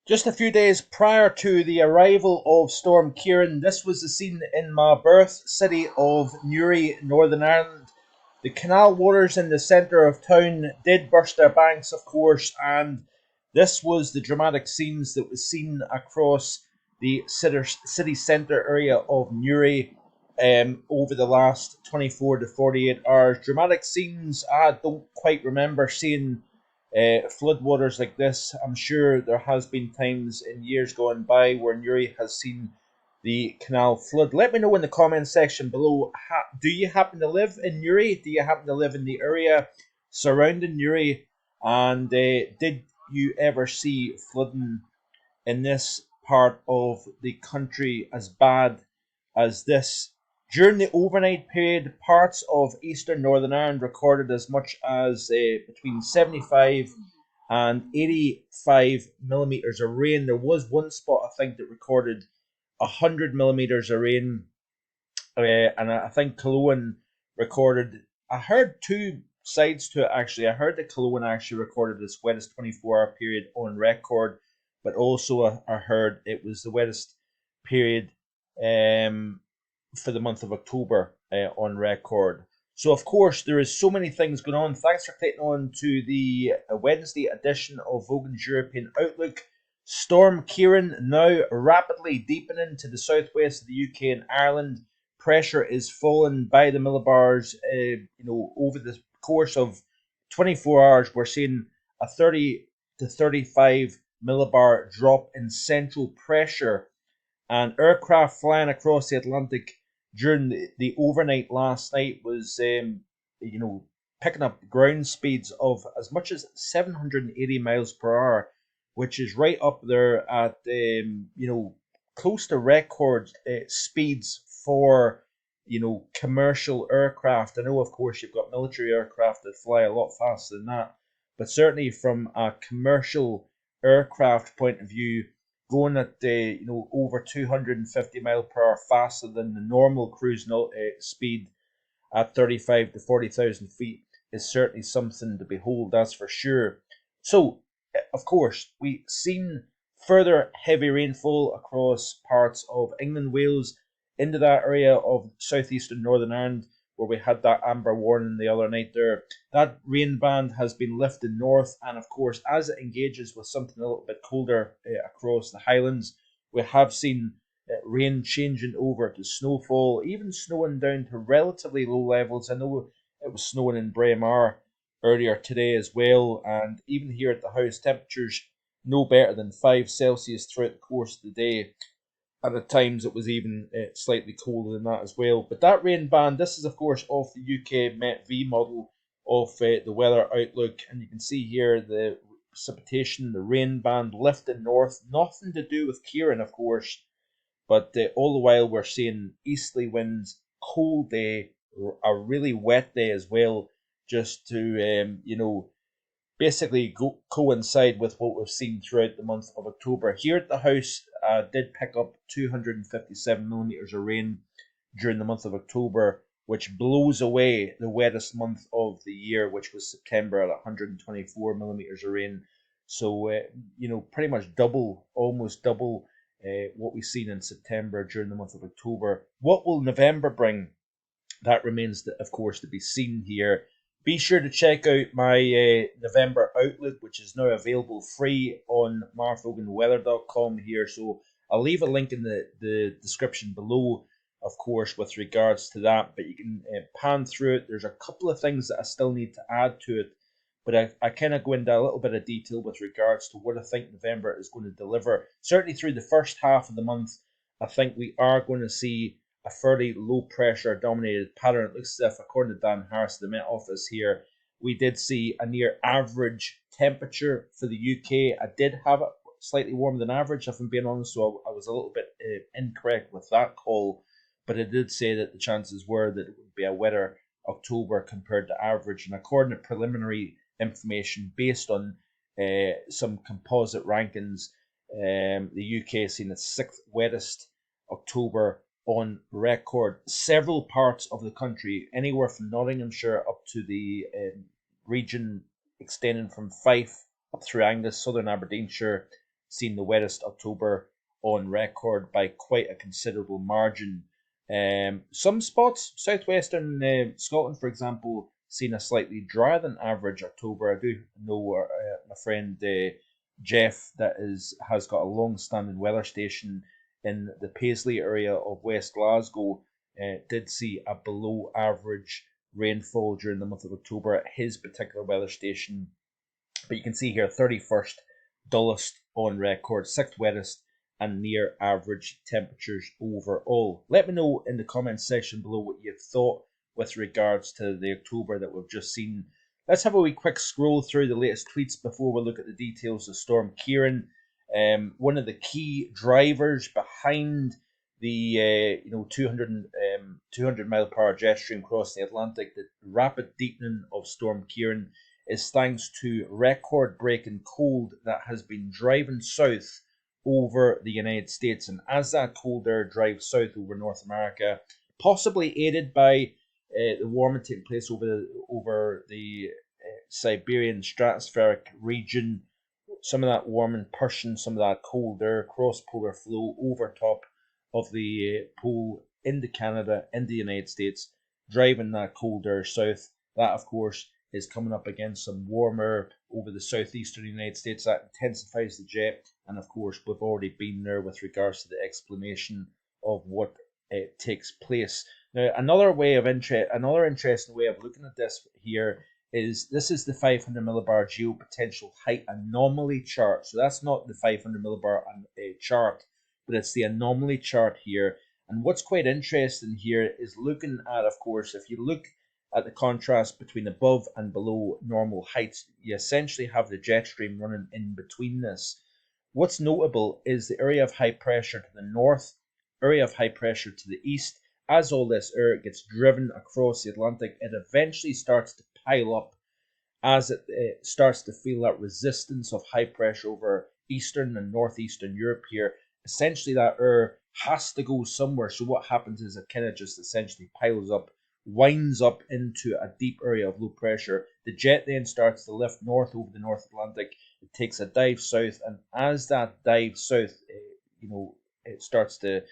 Just a few days prior to the arrival of Storm Kieran, this was the scene in my birth city of Newry, Northern Ireland. The canal waters in the centre of town did burst their banks, of course, and this was the dramatic scenes that was seen across the city centre area of Newry over the last 24 to 48 hours. Dramatic scenes I don't quite remember seeing floodwaters like this. I'm sure there has been times in years gone by where Newry has seen the canal flood. Let me know in the comment section below. Do you happen to live in Newry? Do you happen to live in the area surrounding Newry? And did you ever see flooding in this part of the country as bad as this? During the overnight period, parts of eastern Northern Ireland recorded as much as between 75 and 85 millimetres of rain. There was one spot, I think, that recorded 100 millimetres of rain, and I think Cologne recorded. I heard two sides to it actually. I heard that Cologne actually recorded its wettest 24-hour period on record, but also I heard it was the wettest period for the month of October on record. So, of course, there is so many things going on. Thanks for clicking on to the Wednesday edition of Vogan's European Outlook. Storm Ciaran now rapidly deepening to the southwest of the UK and Ireland. Pressure is falling by the millibars. Over the course of 24 hours, we're seeing a 30 to 35 millibar drop in central pressure, and aircraft flying across the Atlantic during the overnight last night was, picking up ground speeds of as much as 780 miles per hour, which is right up there at, close to record speeds for, commercial aircraft. I know, of course, you've got military aircraft that fly a lot faster than that, but certainly from a commercial aircraft point of view, going at over 250 mile per hour faster than the normal cruise speed at 35 to 40,000 feet is certainly something to behold, that's for sure. So, of course, we've seen further heavy rainfall across parts of England, Wales, into that area of southeastern Northern Ireland, where we had that amber warning the other night there. That rain band has been lifted north, and of course, as it engages with something a little bit colder across the Highlands, we have seen rain changing over to snowfall, even snowing down to relatively low levels. I know it was snowing in Braemar earlier today as well, and even here at the house, temperatures no better than 5 Celsius throughout the course of the day. And at times it was even slightly colder than that as well. But that rain band, this is of course off the UK Met V model of the weather outlook, and you can see here the precipitation, the rain band lifting north. Nothing to do with Kieran, of course, but all the while we're seeing easterly winds, cold day, a really wet day as well, just to basically coincide with what we've seen throughout the month of October. Here at the house, did pick up 257 millimetres of rain during the month of October, which blows away the wettest month of the year, which was September at 124 millimetres of rain. So, pretty much almost double what we've seen in September during the month of October. What will November bring? That remains, of course, to be seen here. Be sure to check out my November Outlook, which is now available free on markvoganweather.com here. So I'll leave a link in the description below, of course, with regards to that. But you can pan through it. There's a couple of things that I still need to add to it. But I kind of go into a little bit of detail with regards to what I think November is going to deliver. Certainly through the first half of the month, I think we are going to see a fairly low pressure dominated pattern. It looks as if, according to Dan Harris, the Met Office here, we did see a near average temperature for the UK. I did have it slightly warmer than average, if I'm being honest, so I was a little bit incorrect with that call, but it did say that the chances were that it would be a wetter October compared to average. And according to preliminary information based on some composite rankings, the UK has seen its 6th wettest October on record. Several parts of the country, anywhere from Nottinghamshire up to the region extending from Fife up through Angus, southern Aberdeenshire, seen the wettest October on record by quite a considerable margin. Some spots, southwestern Scotland, for example, seen a slightly drier than average October. I do know my friend Jeff has got a long-standing weather station in the Paisley area of West Glasgow. Did see a below average rainfall during the month of October at his particular weather station. But you can see here 31st dullest on record, 6th wettest, and near average temperatures overall. Let me know in the comments section below what you've thought with regards to the October that we've just seen. Let's have a wee quick scroll through the latest tweets before we look at the details of Storm Ciaran. One of the key drivers behind the 200 mile per hour jet stream across the Atlantic, the rapid deepening of Storm Ciaran, is thanks to record-breaking cold that has been driving south over the United States. And as that cold air drives south over North America, possibly aided by the warming taking place over the Siberian stratospheric region, some of that warming pushing some of that cold air cross-polar flow over top of the pole into Canada, into the United States, driving that cold air south. That, of course, is coming up against some warmer over the southeastern United States. That intensifies the jet, and of course we've already been there with regards to the explanation of what takes place. Now, another interesting way of looking at this here is this is the 500 millibar geopotential height anomaly chart. So that's not the 500 millibar chart, but it's the anomaly chart here. And what's quite interesting here is looking at, of course, if you look at the contrast between above and below normal heights, you essentially have the jet stream running in between this. What's notable is the area of high pressure to the north, area of high pressure to the east. As all this air gets driven across the Atlantic, it eventually starts to pile up as it starts to feel that resistance of high pressure over eastern and northeastern Europe here. Essentially, that air has to go somewhere. So what happens is it kind of just essentially piles up, winds up into a deep area of low pressure. The jet then starts to lift north over the North Atlantic. It takes a dive south, and as that dive south, it starts to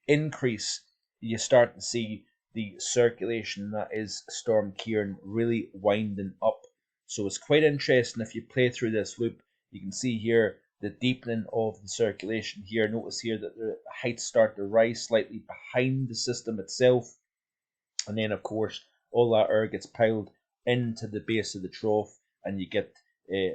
increase, you start to see the circulation that is Storm Ciaran really winding up. So it's quite interesting if you play through this loop. You can see here the deepening of the circulation here. Notice here that the heights start to rise slightly behind the system itself. And then, of course, all that air gets piled into the base of the trough, and you get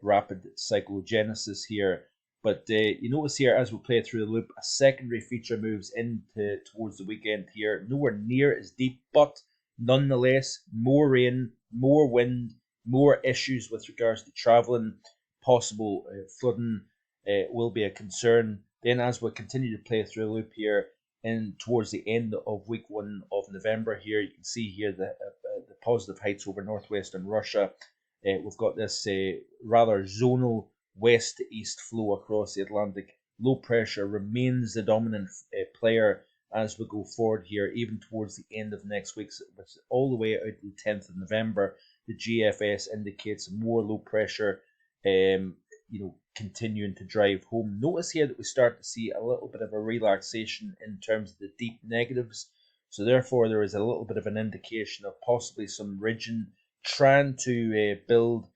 rapid cyclogenesis here. But you notice here, as we play through the loop, a secondary feature moves into towards the weekend here. Nowhere near as deep, but nonetheless, more rain, more wind, more issues with regards to travelling. Possible flooding will be a concern. Then, as we continue to play through the loop here, and towards the end of week 1 of November here, you can see here the positive heights over northwestern Russia. We've got this rather zonal west to east flow across the Atlantic. Low pressure remains the dominant player as we go forward here, even towards the end of next week, all the way out to the 10th of November. The GFS indicates more low pressure, continuing to drive home. Notice here that we start to see a little bit of a relaxation in terms of the deep negatives. So therefore, there is a little bit of an indication of possibly some ridging trying to build.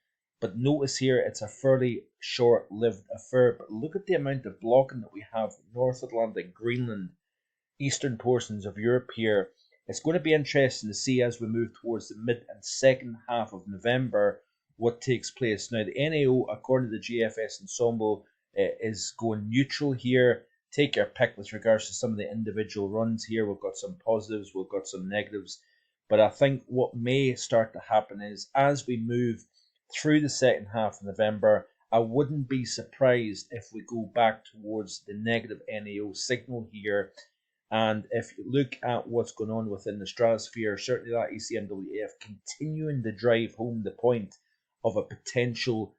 But notice here, it's a fairly short-lived affair. But look at the amount of blocking that we have. North Atlantic, Greenland, eastern portions of Europe here. It's going to be interesting to see as we move towards the mid and second half of November what takes place. Now, the NAO, according to the GFS ensemble, is going neutral here. Take your pick with regards to some of the individual runs here. We've got some positives, we've got some negatives. But I think what may start to happen is as we move through the second half of November, I wouldn't be surprised if we go back towards the negative NAO signal here. And if you look at what's going on within the stratosphere, certainly that ECMWF continuing to drive home the point of a potential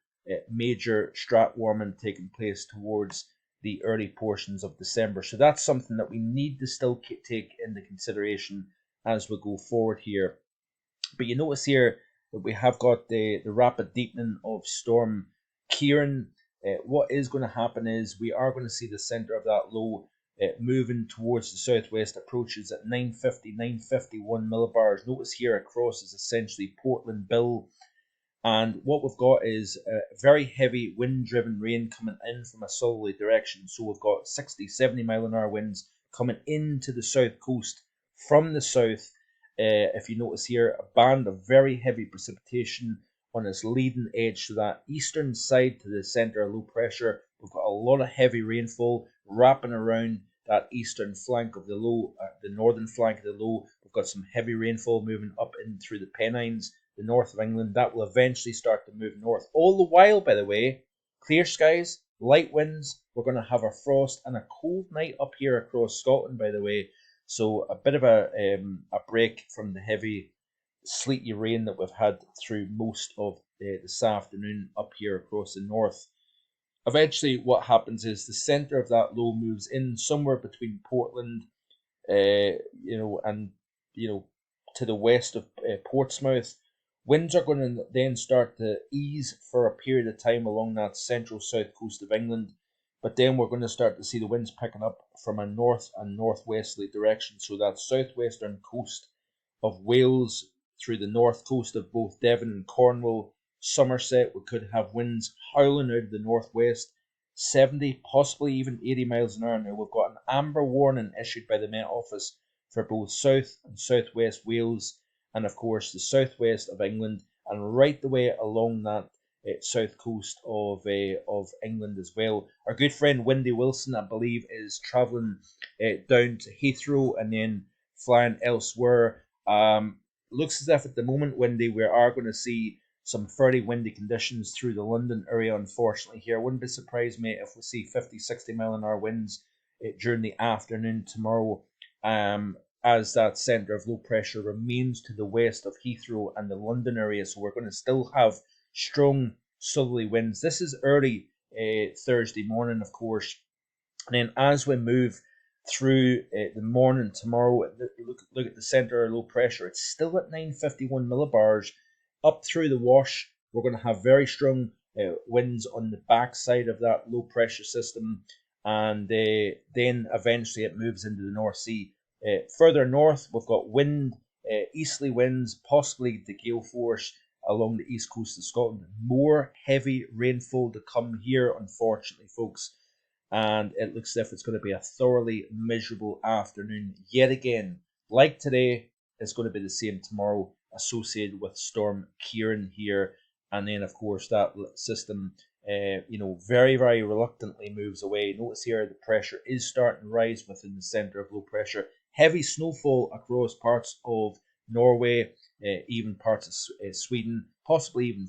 major strat warming taking place towards the early portions of December. So that's something that we need to still take into consideration as we go forward here. But you notice here that we have got the rapid deepening of Storm Ciaran. what is going to happen is we are going to see the centre of that low moving towards the southwest, approaches at 950, 951 millibars. Notice here across is essentially Portland Bill. And what we've got is very heavy wind-driven rain coming in from a southerly direction. So we've got 60, 70 mile an hour winds coming into the south coast from the south. If you notice here, a band of very heavy precipitation on its leading edge to that eastern side to the centre of low pressure. We've got a lot of heavy rainfall wrapping around that eastern flank of the low, the northern flank of the low. We've got some heavy rainfall moving up in through the Pennines, the north of England. That will eventually start to move north. All the while, by the way, clear skies, light winds. We're going to have a frost and a cold night up here across Scotland, by the way. So a bit of a break from the heavy sleety rain that we've had through most of this afternoon up here across the north. Eventually, what happens is the centre of that low moves in somewhere between Portland, and to the west of Portsmouth. Winds are going to then start to ease for a period of time along that central south coast of England, but then we're going to start to see the winds picking up from a north and northwesterly direction. So that southwestern coast of Wales through the north coast of both Devon and Cornwall, Somerset, we could have winds howling out of the northwest, 70, possibly even 80 miles an hour. Now we've got an amber warning issued by the Met Office for both south and southwest Wales, and of course the southwest of England, and right the way along that south coast of England as well. Our good friend Wendy Wilson, I believe, is travelling down to Heathrow and then flying elsewhere. Looks as if at the moment, Wendy, we are going to see some fairly windy conditions through the London area, unfortunately, here. I wouldn't be surprised, mate, if we see 50, 60 mile an hour winds during the afternoon tomorrow, as that centre of low pressure remains to the west of Heathrow and the London area. So we're going to still have strong southerly winds. This is early Thursday morning, of course. And then as we move through the morning tomorrow, look at the centre of low pressure. It's still at 951 millibars. Up through the wash, we're going to have very strong winds on the backside of that low pressure system, and then eventually it moves into the North Sea. Further north, we've got easterly winds, possibly to gale force along the east coast of Scotland. More heavy rainfall to come here, unfortunately, folks. And it looks as if it's going to be a thoroughly miserable afternoon yet again. Like today, it's going to be the same tomorrow, associated with Storm Ciaran here. And then, of course, that system, very, very reluctantly moves away. Notice here the pressure is starting to rise within the centre of low pressure. Heavy snowfall across parts of Norway, even parts of Sweden, possibly even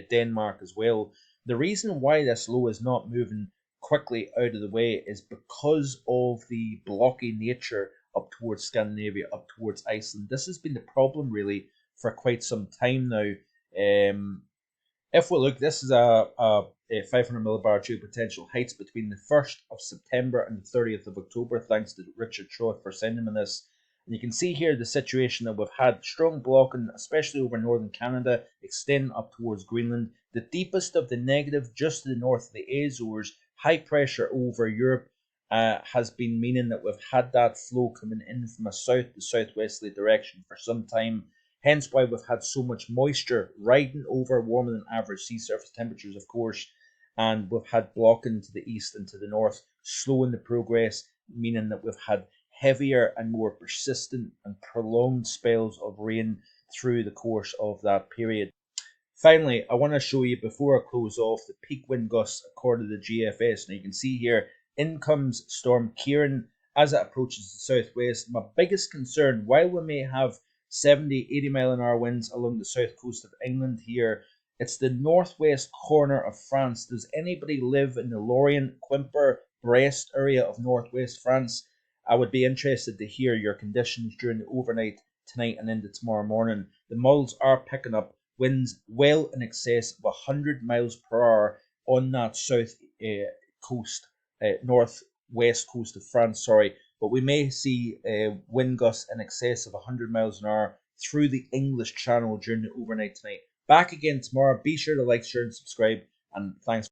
Denmark as well. The reason why this low is not moving quickly out of the way is because of the blocky nature up towards Scandinavia, up towards Iceland. This has been the problem really for quite some time now. If we look, this is a 500 millibar geopotential heights between the 1st of September and the 30th of October. Thanks to Richard Troth for sending me this. And you can see here the situation that we've had strong blocking, especially over northern Canada, extending up towards Greenland. The deepest of the negative just to the north of the Azores, high pressure over Europe, has been meaning that we've had that flow coming in from a south to southwesterly direction for some time. Hence why we've had so much moisture riding over warmer than average sea surface temperatures, of course, and we've had blocking to the east and to the north, slowing the progress, meaning that we've had heavier and more persistent and prolonged spells of rain through the course of that period. Finally, I want to show you, before I close off, the peak wind gusts according to the GFS. Now you can see here, in comes Storm Kieran as it approaches the southwest. My biggest concern, while we may have 70, 80 mile an hour winds along the south coast of England here, it's the northwest corner of France. Does anybody live in the Lorient, Quimper, Brest area of northwest France? I would be interested to hear your conditions during the overnight tonight and into tomorrow morning. The models are picking up winds well in excess of 100 miles per hour on that south coast, northwest coast of France, but we may see wind gusts in excess of 100 miles an hour through the English Channel during the overnight tonight. Back again tomorrow. Be sure to like, share, and subscribe, and thanks.